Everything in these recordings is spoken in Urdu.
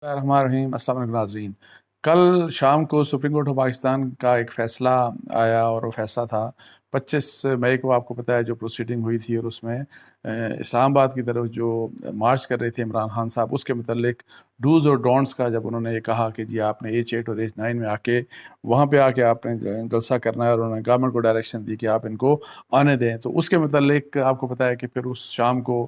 الرحمن الرحیم، السلام علیکم ناظرین۔ کل شام کو سپریم کورٹ آف پاکستان کا ایک فیصلہ آیا اور وہ فیصلہ تھا 25 مئی کو۔ آپ کو پتہ ہے جو پروسیڈنگ ہوئی تھی اور اس میں اسلام آباد کی طرف جو مارچ کر رہے تھے عمران خان صاحب، اس کے متعلق ڈوز اور ڈونٹس کا جب انہوں نے یہ کہا کہ جی آپ نے H8 اور H9 میں وہاں پہ آ کے آپ نے جلسہ کرنا ہے، اور انہوں نے گورنمنٹ کو ڈائریکشن دی کہ آپ ان کو آنے دیں، تو اس کے متعلق آپ کو پتہ ہے کہ پھر اس شام کو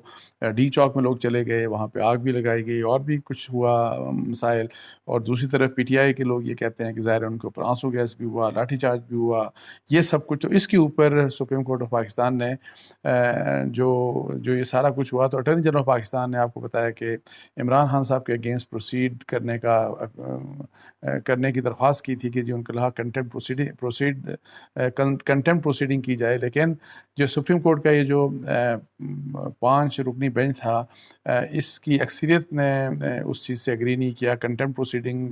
ڈی چوک میں لوگ چلے گئے، وہاں پہ آگ بھی لگائی گئی اور بھی کچھ ہوا مسائل۔ اور دوسری طرف پی ٹی آئی کے لوگ یہ کہتے ہیں کہ ظاہر ہے ان کے اوپر آنسو گیس بھی ہوا، لاٹھی چارج بھی ہوا، یہ سب کچھ۔ تو اس کے اوپر سپریم کورٹ آف پاکستان نے جو یہ سارا کچھ ہوا، تو اٹارنی جنرل آف پاکستان نے آپ کو بتایا کہ عمران خان صاحب کے اگینسٹ پروسیڈ کرنے کی درخواست کی تھی کہ جی ان کے خلاف کنٹمپٹ پروسیڈنگ کی جائے، لیکن جو سپریم کورٹ کا یہ جو 5 رکنی بینچ تھا، اس کی اکثریت نے اس چیز سے اگری نہیں کیا۔ کنٹمپٹ پروسیڈنگ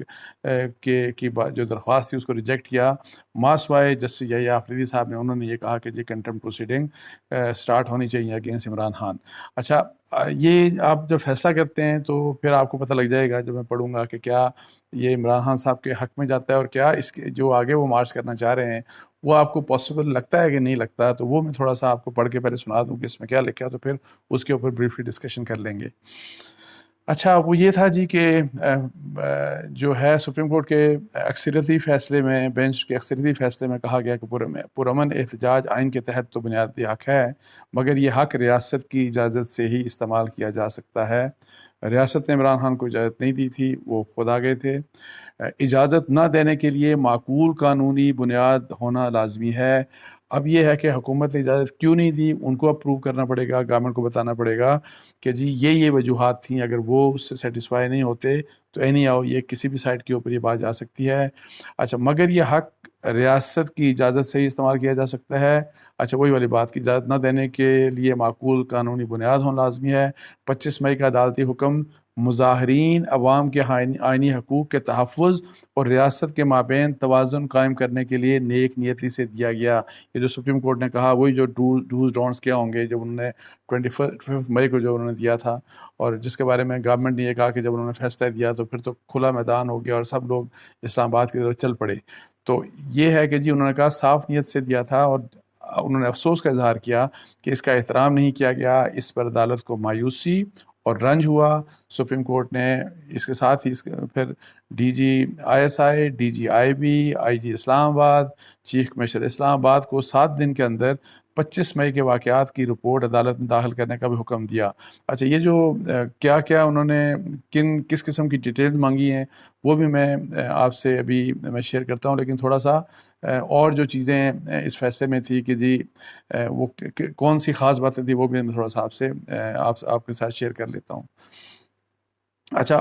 کی جو درخواست تھی اس کو ریجیکٹ کیا، ماسوائے جسٹس یحییٰ آفریدی صاحب نے، انہوں نے یہ کہا کہ جی کنٹمپٹ پروسیڈنگ سٹارٹ ہونی چاہیے اگینسٹ عمران خان۔ اچھا، یہ آپ جب فیصلہ کرتے ہیں تو پھر آپ کو پتہ لگ جائے گا، جب میں پڑھوں گا، کہ کیا یہ عمران خان صاحب کے حق میں جاتا ہے اور کیا اس کے جو آگے وہ مارچ کرنا چاہ رہے ہیں وہ آپ کو پاسبل لگتا ہے کہ نہیں لگتا۔ تو وہ میں تھوڑا سا آپ کو پڑھ کے پہلے سنا دوں کہ اس میں کیا لکھا ہے، تو پھر اس کے اوپر بریفلی ڈسکشن کر لیں گے۔ اچھا، وہ یہ تھا جی کہ جو ہے سپریم کورٹ کے اکثریتی فیصلے میں، بینچ کے اکثریتی فیصلے میں کہا گیا کہ پرامن احتجاج آئین کے تحت تو بنیادی حق ہے، مگر یہ حق ریاست کی اجازت سے ہی استعمال کیا جا سکتا ہے۔ ریاست نے عمران خان کو اجازت نہیں دی تھی، وہ خود آ گئے تھے۔ اجازت نہ دینے کے لیے معقول قانونی بنیاد ہونا لازمی ہے۔ اب یہ ہے کہ حکومت نے اجازت کیوں نہیں دی، ان کو اپروو کرنا پڑے گا، گورنمنٹ کو بتانا پڑے گا کہ جی یہ وجوہات تھیں، اگر وہ اس سے سیٹسفائی نہیں ہوتے تو اینی آؤ یہ کسی بھی سائٹ کے اوپر یہ بات جا سکتی ہے۔ اچھا، مگر یہ حق ریاست کی اجازت سے ہی استعمال کیا جا سکتا ہے۔ اچھا، وہی والی بات کی اجازت نہ دینے کے لیے معقول قانونی بنیاد ہونا لازمی ہے۔ 25 مئی کا عدالتی حکم مظاہرین عوام کے آئینی حقوق کے تحفظ اور ریاست کے مابین توازن قائم کرنے کے لیے نیک نیتی سے دیا گیا۔ یہ جو سپریم کورٹ نے کہا، وہی جو ڈوز ڈونٹس کیا ہوں گے جو انہوں نے 25 مئی کو جو انہوں نے دیا تھا، اور جس کے بارے میں گورنمنٹ نے یہ کہا کہ جب انہوں نے فیصلہ دیا تو پھر تو کھلا میدان ہو گیا اور سب لوگ اسلام آباد کی طرف چل پڑے۔ تو یہ ہے کہ جی انہوں نے کہا صاف نیت سے دیا تھا، اور انہوں نے افسوس کا اظہار کیا کہ اس کا احترام نہیں کیا گیا۔ اس پر عدالت کو مایوسی اور رنج ہوا۔ سپریم کورٹ نے اس کے ساتھ ہی پھر ڈی جی ISI، DGIB، IG Islamabad, chief commissioner اسلام آباد کو 7 دن کے اندر 25 مئی کے واقعات کی رپورٹ عدالت میں داخل کرنے کا بھی حکم دیا۔ اچھا، یہ جو کیا انہوں نے کس قسم کی ڈیٹیل مانگی ہیں وہ بھی میں آپ سے ابھی میں شیئر کرتا ہوں، لیکن تھوڑا سا اور جو چیزیں اس فیصلے میں تھی کہ جی وہ کون سی خاص باتیں تھیں وہ بھی میں تھوڑا سا آپ سے آپ کے ساتھ شیئر کر لیتا ہوں۔ اچھا،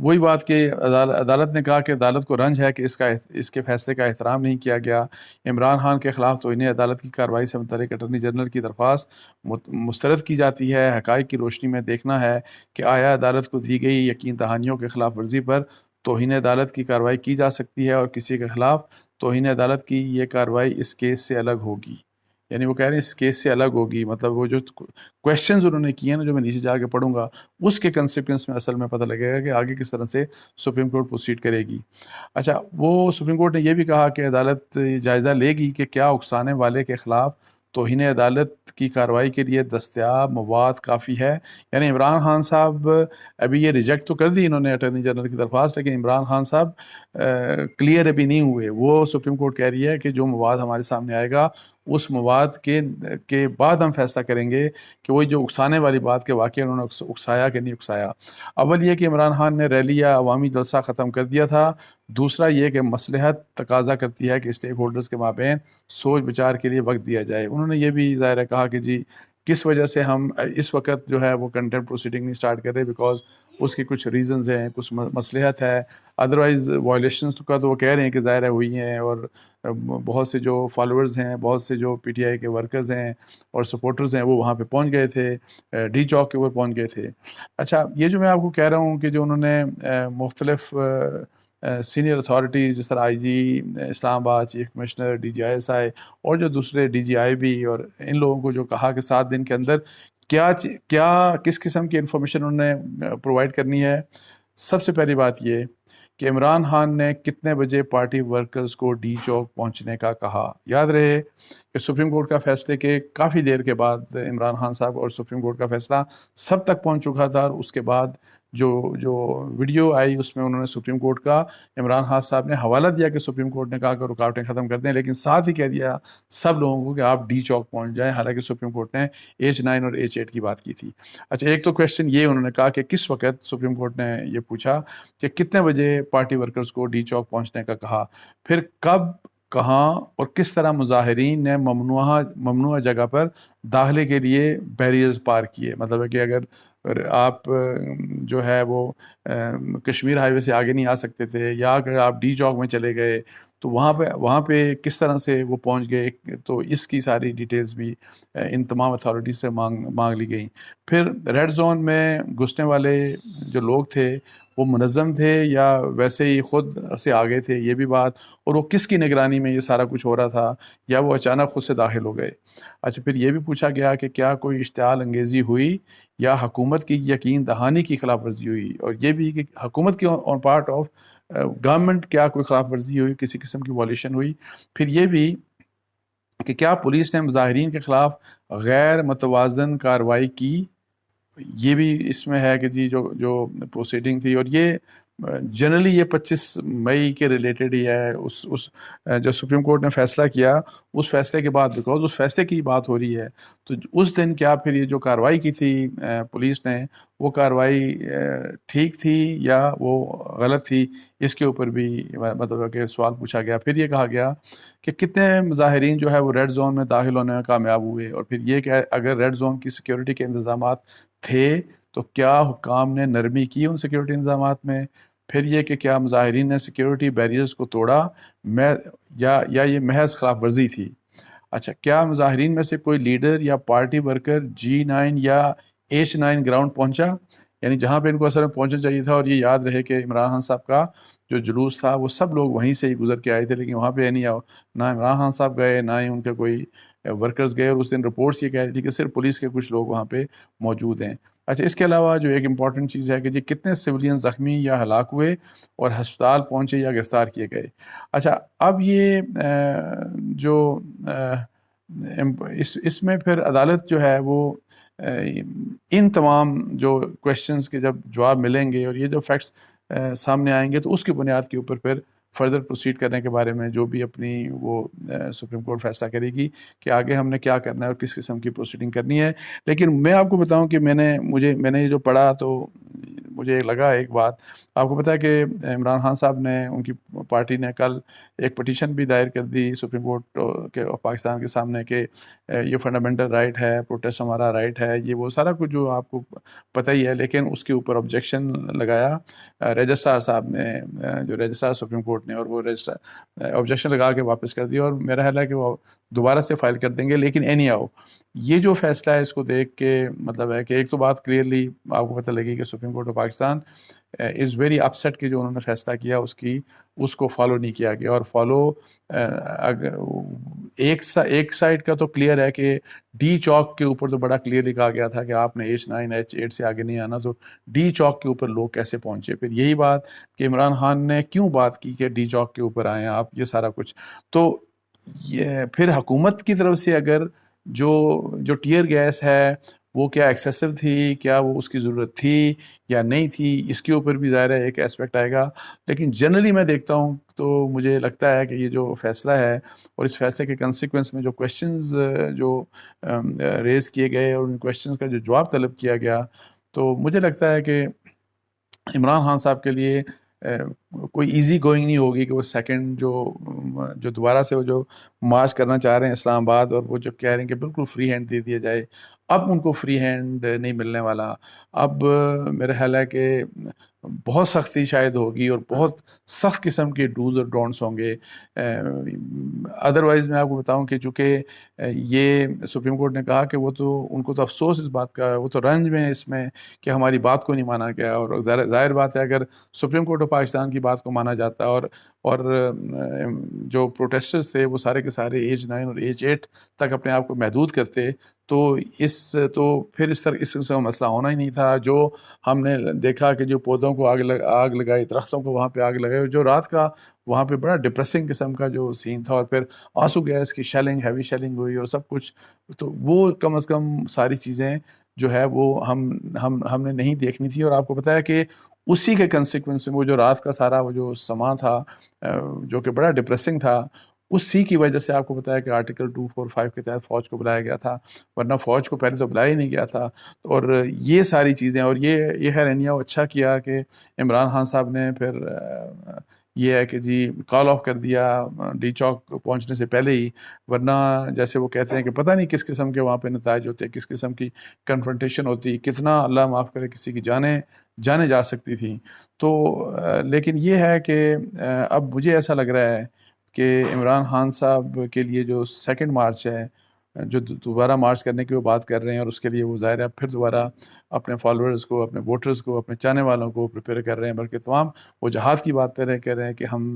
وہی بات کہ عدالت نے کہا کہ عدالت کو رنج ہے کہ اس کے فیصلے کا احترام نہیں کیا گیا۔ عمران خان کے خلاف توہین عدالت کی کارروائی سے متعلق اٹارنی جنرل کی درخواست مسترد کی جاتی ہے۔ حقائق کی روشنی میں دیکھنا ہے کہ آیا عدالت کو دی گئی یقین دہانیوں کے خلاف ورزی پر توہین عدالت کی کارروائی کی جا سکتی ہے، اور کسی کے خلاف توہین عدالت کی یہ کارروائی اس کیس سے الگ ہوگی۔ یعنی وہ کہہ رہے ہیں اس کیس سے الگ ہوگی، مطلب وہ جو کویشچنز انہوں نے کیے نا، جو میں نیچے جا کے پڑھوں گا، اس کے کنسیکوینس میں اصل میں پتہ لگے گا کہ آگے کس طرح سے سپریم کورٹ پروسیڈ کرے گی۔ اچھا، وہ سپریم کورٹ نے یہ بھی کہا کہ عدالت جائزہ لے گی کہ کیا اکسانے والے کے خلاف توہین عدالت کی کارروائی کے لیے دستیاب مواد کافی ہے۔ یعنی عمران خان صاحب ابھی یہ ریجیکٹ تو کر دی انہوں نے اٹارنی جنرل کی درخواست، لیکن عمران خان صاحب کلیئر ابھی نہیں ہوئے۔ وہ سپریم کورٹ کہہ رہی ہے کہ جو مواد ہمارے سامنے آئے گا اس مواد کے بعد ہم فیصلہ کریں گے کہ وہی جو اکسانے والی بات کے واقعہ انہوں نے اکسایا کہ نہیں اکسایا۔ اول یہ کہ عمران خان نے ریلی یا عوامی جلسہ ختم کر دیا تھا۔ دوسرا یہ کہ مصلحت تقاضا کرتی ہے کہ اسٹیک ہولڈرز کے مابین سوچ بچار کے لیے وقت دیا جائے۔ انہوں نے یہ بھی ظاہر ہے کہا کہ جی کس وجہ سے ہم اس وقت جو ہے وہ کنٹمپٹ پروسیڈنگ نہیں سٹارٹ کر رہے، بیکاز اس کی کچھ ریزنز ہیں، کچھ مصلحت ہے۔ ادروائز وائلیشنز کا تو وہ کہہ رہے ہیں کہ ظاہر ہے ہوئی ہیں، اور بہت سے جو فالوورز ہیں، بہت سے جو PTI کے ورکرز ہیں اور سپورٹرز ہیں وہ وہاں پہ پہنچ گئے تھے، ڈی چوک کے اوپر پہنچ گئے تھے۔ اچھا، یہ جو میں آپ کو کہہ رہا ہوں کہ جو انہوں نے مختلف سینئر اتھارٹیز جس طرح IG Islamabad, chief commissioner, DGI اور جو دوسرے DGIB، اور ان لوگوں کو جو کہا کہ 7 دن کے اندر کیا کس قسم کی انفارمیشن انہوں نے پرووائڈ کرنی ہے۔ سب سے پہلی بات یہ کہ عمران خان نے کتنے بجے پارٹی ورکرز کو ڈی چوک پہنچنے کا کہا. یاد رہے کہ سپریم کورٹ کا فیصلے کے کافی دیر کے بعد عمران خان صاحب اور سپریم کورٹ کا فیصلہ سب تک پہنچ چکا تھا، اور اس کے بعد جو ویڈیو آئی اس میں انہوں نے سپریم کورٹ کا عمران خان صاحب نے حوالہ دیا کہ سپریم کورٹ نے کہا کہ رکاوٹیں ختم کر دیں، لیکن ساتھ ہی کہہ دیا سب لوگوں کو کہ آپ ڈی چوک پہنچ جائیں، حالانکہ سپریم کورٹ نے H9 اور H8 کی بات کی تھی. اچھا، ایک تو کویشچن یہ انہوں نے کہا کہ کس وقت سپریم کورٹ نے یہ پوچھا کہ کتنے بجے پارٹی ورکرز کو ڈی چوک پہنچنے کا کہا، پھر کب، کہاں اور کس طرح مظاہرین نے ممنوعہ جگہ پر داخلے کے لیے بیریئرز پار کیے. مطلب ہے کہ اگر آپ جو ہے وہ کشمیر ہائی وے سے آگے نہیں آ سکتے تھے، یا اگر آپ ڈی چوک میں چلے گئے تو وہاں پہ کس طرح سے وہ پہنچ گئے، تو اس کی ساری ڈیٹیلز بھی ان تمام اتھارٹیز سے مانگ لی گئیں. پھر ریڈ زون میں گھسنے والے جو لوگ تھے وہ منظم تھے یا ویسے ہی خود سے آگے تھے، یہ بھی بات، اور وہ کس کی نگرانی میں یہ سارا کچھ ہو رہا تھا، یا وہ اچانک خود سے داخل ہو گئے. اچھا، پھر یہ بھی پوچھا گیا کہ کیا کوئی اشتعال انگیزی ہوئی یا حکومت کی یقین دہانی کی خلاف ورزی ہوئی، اور یہ بھی کہ حکومت کی آن پارٹ آف گورنمنٹ کیا کوئی خلاف ورزی ہوئی، کسی قسم کی وائلیشن ہوئی. پھر یہ بھی کہ کیا پولیس نے مظاہرین کے خلاف غیر متوازن کارروائی کی. یہ بھی اس میں ہے کہ جی جو پروسیڈنگ تھی، اور یہ جنرلی یہ 25 مئی کے ریلیٹڈ ہی ہے، اس جو سپریم کورٹ نے فیصلہ کیا اس فیصلے کے بعد، بیکاز اس فیصلے کی بات ہو رہی ہے، تو اس دن کیا پھر یہ جو کارروائی کی تھی پولیس نے، وہ کارروائی ٹھیک تھی یا وہ غلط تھی، اس کے اوپر بھی مطلب کہ سوال پوچھا گیا. پھر یہ کہا گیا کہ کتنے مظاہرین جو ہے وہ ریڈ زون میں داخل ہونے میں کامیاب ہوئے، اور پھر یہ کہ اگر ریڈ زون کی سیکیورٹی کے انتظامات تھے تو کیا حکام نے نرمی کی ان سیکیورٹی انتظامات میں. پھر یہ کہ کیا مظاہرین نے سیکیورٹی بیریئرز کو توڑا یا یہ محض خلاف ورزی تھی. اچھا، کیا مظاہرین میں سے کوئی لیڈر یا پارٹی ورکر G9 یا H9 گراؤنڈ پہنچا، یعنی جہاں پہ ان کو اصل میں پہنچنا چاہیے تھا. اور یہ یاد رہے کہ عمران خان صاحب کا جو جلوس تھا وہ سب لوگ وہیں سے ہی گزر کے آئے تھے، لیکن وہاں پہ نہیں آؤ، نہ عمران خان صاحب گئے نہ ہی ان کے کوئی ورکرز گئے، اور اس دن رپورٹس یہ کہہ رہی تھی کہ صرف پولیس کے کچھ لوگ وہاں پہ موجود ہیں. اچھا، اس کے علاوہ جو ایک امپورٹنٹ چیز ہے کہ جی کتنے سویلین زخمی یا ہلاک ہوئے اور ہسپتال پہنچے یا گرفتار کیے گئے. اچھا، اب یہ جو اس میں پھر عدالت جو ہے وہ ان تمام جو کویشچنز کے جب جواب ملیں گے اور یہ جو فیکٹس سامنے آئیں گے، تو اس کی بنیاد کے اوپر پھر فردر پروسیڈ کرنے کے بارے میں جو بھی اپنی وہ سپریم کورٹ فیصلہ کرے گی کہ آگے ہم نے کیا کرنا ہے اور کس قسم کی پروسیڈنگ کرنی ہے. لیکن میں آپ کو بتاؤں کہ میں نے یہ جو پڑھا تو مجھے لگا ایک بات. آپ کو پتہ ہے کہ عمران خان صاحب نے، ان کی پارٹی نے کل ایک پٹیشن بھی دائر کر دی سپریم کورٹ کے پاکستان کے سامنے کہ یہ فنڈامنٹل رائٹ ہے، پروٹیسٹ ہمارا رائٹ ہے، یہ وہ سارا کچھ جو آپ کو پتہ ہی ہے. لیکن اس کے اوپر آبجیکشن لگایا رجسٹرار صاحب نے، جو رجسٹرار سپریم کورٹ نے، اور وہ رجسٹرار آبجیکشن لگا کے واپس کر دیا، اور میرا خیال ہے کہ وہ دوبارہ سے فائل کر دیں گے. لیکن اینی ہاؤ یہ جو فیصلہ ہے اس کو دیکھ کے مطلب ہے کہ ایک تو بات کلیئرلی آپ کو پتہ لگی کہ supreme court of Pakistan is very upset کہ جو انہوں نے فیصلہ کیا اس کو فالو نہیں کیا گیا. اور فالو ایک سائڈ کا تو کلیئر ہے کہ ڈی چوک کے اوپر تو بڑا کلیئرلی کہا گیا تھا کہ آپ نے H9 H8 سے آگے نہیں آنا، تو ڈی چوک کے اوپر لوگ کیسے پہنچے. پھر یہی بات کہ عمران خان نے کیوں بات کی کہ ڈی چوک کے اوپر آئیں آپ، یہ سارا کچھ. تو پھر حکومت کی طرف سے اگر جو ٹیئر گیس ہے وہ کیا ایکسیسو تھی، کیا وہ اس کی ضرورت تھی یا نہیں تھی، اس کے اوپر بھی ظاہر ہے ایک اسپیکٹ آئے گا. لیکن جنرلی میں دیکھتا ہوں تو مجھے لگتا ہے کہ یہ جو فیصلہ ہے اور اس فیصلے کے کنسیکوینس میں جو کویشچنز جو ریز کیے گئے اور ان کویشچنز کا جو جواب طلب کیا گیا، تو مجھے لگتا ہے کہ عمران خان صاحب کے لیے کوئی ایزی گوئنگ نہیں ہوگی کہ وہ سیکنڈ جو دوبارہ سے وہ جو مارچ کرنا چاہ رہے ہیں اسلام آباد، اور وہ جو کہہ رہے ہیں کہ بالکل فری ہینڈ دے دیا جائے، اب ان کو فری ہینڈ نہیں ملنے والا. اب میرا خیال ہے کہ بہت سختی شاید ہوگی اور بہت سخت قسم کے ڈوز اور ڈونٹس ہوں گے. ادروائز میں آپ کو بتاؤں کہ چونکہ یہ سپریم کورٹ نے کہا کہ وہ تو ان کو تو افسوس اس بات کا، وہ تو رنج میں اس میں کہ ہماری بات کو نہیں مانا گیا. اور ظاہر بات ہے اگر سپریم کورٹ آف پاکستان کی بات کو مانا جاتا اور اور جو پروٹیسٹرز تھے وہ سارے کے سارے ایج 9 اور ایج 8 تک اپنے آپ کو محدود کرتے تو پھر اس طرح اس کا مسئلہ ہونا ہی نہیں تھا۔ جو ہم نے دیکھا کہ جو پودوں کو آگ لگائی، درختوں کو وہاں پہ آگ لگائی، جو رات کا وہاں پہ بڑا ڈپریسنگ قسم کا جو سین تھا، اور پھر آنسو گیس کی شیلنگ، ہیوی شیلنگ ہوئی اور سب کچھ، تو وہ کم از کم ساری چیزیں جو ہے وہ ہم نے نہیں دیکھنی تھی۔ اور آپ کو پتہ ہے کہ اسی کے کنسیکوینس میں وہ جو رات کا سارا وہ جو سما تھا جو کہ بڑا ڈپریسنگ تھا، اسی کی وجہ سے آپ کو پتہ ہے کہ آرٹیکل 245 کے تحت فوج کو بلایا گیا تھا، ورنہ فوج کو پہلے تو بلایا ہی نہیں گیا تھا۔ اور یہ ساری چیزیں، اور یہ خیر انڈیا اچھا کیا کہ عمران خان صاحب نے پھر یہ ہے کہ جی کال آف کر دیا ڈی چوک پہنچنے سے پہلے ہی، ورنہ جیسے وہ کہتے ہیں کہ پتہ نہیں کس قسم کے وہاں پہ نتائج ہوتے، کس قسم کی کنفرنٹیشن ہوتی، کتنا اللہ معاف کرے کسی کی جانیں جا سکتی تھیں۔ تو لیکن یہ ہے کہ اب مجھے ایسا لگ رہا ہے کہ عمران خان صاحب کے لیے جو 2 مارچ ہے، جو دوبارہ مارچ کرنے کی وہ بات کر رہے ہیں، اور اس کے لیے وہ ظاہر ہے پھر دوبارہ اپنے فالوورز کو، اپنے ووٹرز کو، اپنے چاہنے والوں کو پریپیئر کر رہے ہیں، بلکہ تمام وہ جہاد کی بات کر رہے ہیں کہ ہم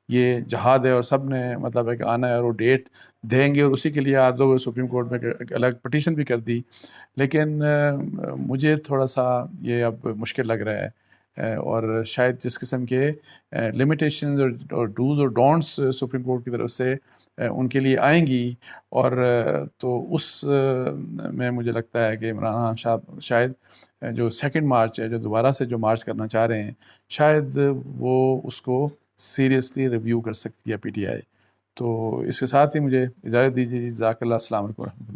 یہ جہاد ہے، اور سب نے مطلب ہے کہ آنا ہے، اور وہ ڈیٹ دیں گے، اور اسی کے لیے آردو سپریم کورٹ میں ایک الگ پٹیشن بھی کر دی۔ لیکن مجھے تھوڑا سا یہ اب مشکل لگ رہا ہے، اور شاید جس قسم کے لمیٹیشنز اور ڈوز اور ڈونٹس سپریم کورٹ کی طرف سے ان کے لیے آئیں گی، اور تو اس میں مجھے لگتا ہے کہ عمران خان صاحب شاید جو 2 مارچ ہے، جو دوبارہ سے جو مارچ کرنا چاہ رہے ہیں، شاید وہ اس کو سیریسلی ریویو کر سکتی ہے پی ٹی آئی۔ تو اس کے ساتھ ہی مجھے اجازت دیجیے، جزاک اللہ، السلام علیکم ورحمۃ اللہ۔